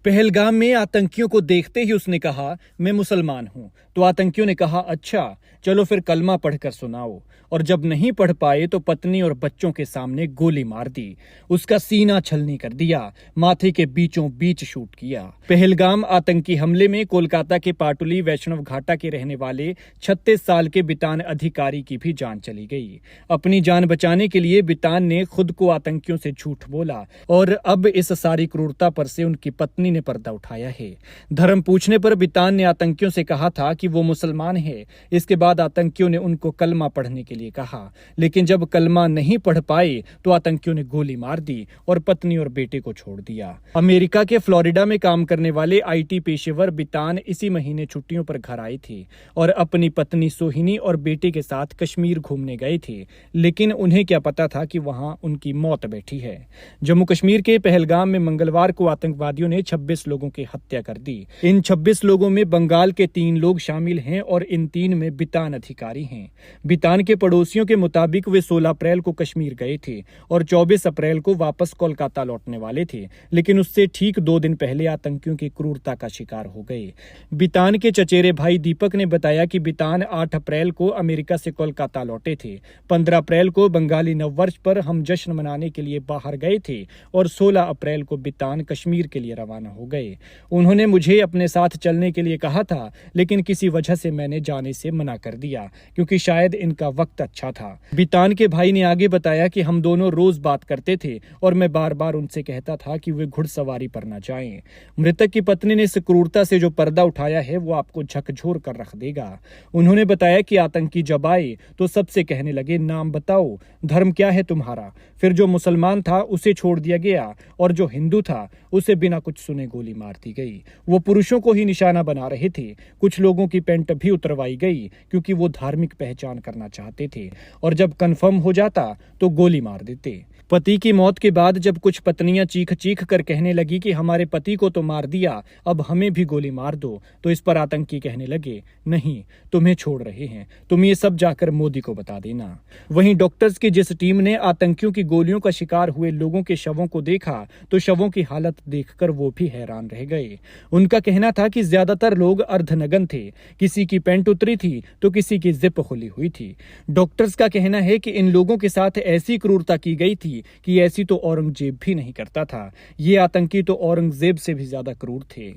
पहलगाम में आतंकियों को देखते ही उसने कहा, मैं मुसलमान हूं। तो आतंकियों ने कहा, अच्छा चलो फिर कलमा पढ़कर सुनाओ। और जब नहीं पढ़ पाए तो पत्नी और बच्चों के सामने गोली मार दी। उसका सीना छलनी कर दिया, माथे के बीचों बीच शूट किया। पहलगाम आतंकी हमले में कोलकाता के पाटुली वैष्णव घाटा के रहने वाले 36 साल के बितान अधिकारी की भी जान चली गई। अपनी जान बचाने के लिए बितान ने खुद को आतंकियों से झूठ बोला और अब इस सारी क्रूरता पर से उनकी पत्नी ने पर्दा उठाया है। धर्म पूछने पर बितान ने आतंकियों से कहा था कि वो मुसलमान है। इसके बाद आतंकियों ने उनको कलमा पढ़ने के लिए कहा, लेकिन जब कलमा नहीं पढ़ पाए तो आतंकियों ने गोली मार दी और पत्नी और बेटे को छोड़ दिया। अमेरिका के फ्लोरिडा में काम करने वाले आईटी पेशेवर बितान इसी महीने छुट्टियों पर घर आए थे और अपनी पत्नी सोहिनी और बेटे के साथ कश्मीर घूमने गए थे, लेकिन उन्हें क्या पता था कि वहां उनकी मौत बैठी है। जम्मू कश्मीर के पहलगाम में मंगलवार को आतंकवादियों ने 26 लोगों की हत्या कर दी। इन 26 लोगों में बंगाल के 3 लोग शामिल हैं और इन 3 में बितान अधिकारी हैं। बितान के पड़ोसियों के मुताबिक वे 16 अप्रैल को कश्मीर गए थे और 24 अप्रैल को वापस कोलकाता लौटने वाले थे, लेकिन उससे ठीक 2 दिन पहले आतंकियों की क्रूरता का शिकार हो गए। बितान के चचेरे भाई दीपक ने बताया कि बितान 8 अप्रैल को अमेरिका से कोलकाता लौटे थे। 15 अप्रैल को बंगाली नववर्ष पर हम जश्न मनाने के लिए बाहर गए थे और 16 अप्रैल को बितान कश्मीर के लिए रवाना हो गए। उन्होंने मुझे अपने साथ चलने के लिए कहा था, लेकिन किसी वजह से मैंने जाने से मना कर दिया क्योंकि शायद इनका वक्त अच्छा था। बितान के भाई ने आगे बताया कि हम दोनों रोज बात करते थे और मैं बार बार उनसे कहता था कि वे घुड़सवारी पर न जाएं। मृतक की पत्नी ने इस क्रूरता से जो पर्दा उठाया है वो आपको झकझोर कर रख देगा। उन्होंने बताया कि आतंकी जब आए तो सबसे कहने लगे, नाम बताओ, धर्म क्या है तुम्हारा। फिर जो मुसलमान था उसे छोड़ दिया गया और जो हिंदू था उसे बिना कुछ सुने गोली मार दी गई। वो पुरुषों को ही निशाना बना रहे थे। कुछ लोगों की पैंट भी उतरवाई गई क्योंकि वो धार्मिक पहचान करना चाहते थे और जब कंफर्म हो जाता तो गोली मार देते। पति की मौत के बाद जब कुछ पत्नियां चीख चीख कर कहने लगी कि हमारे पति को तो मार दिया, अब हमें भी गोली मार दो, तो इस पर आतंकी कहने लगे, नहीं, तुम्हें छोड़ रहे हैं, तुम ये सब जाकर मोदी को बता देना। वहीं डॉक्टर्स की जिस टीम ने आतंकियों की गोलियों का शिकार हुए लोगों के शवों को देखा तो शवों की हालत देखकर वो भी हैरान रह गए। उनका कहना था कि ज्यादातर लोग अर्धनग्न थे, किसी की पैंट उतरी थी तो किसी की जिप खुली हुई थी। डॉक्टर्स का कहना है कि इन लोगों के साथ ऐसी क्रूरता की गई थी कि ऐसी तो औरंगजेब भी नहीं करता था। ये आतंकी तो औरंगजेब से भी ज्यादा क्रूर थे।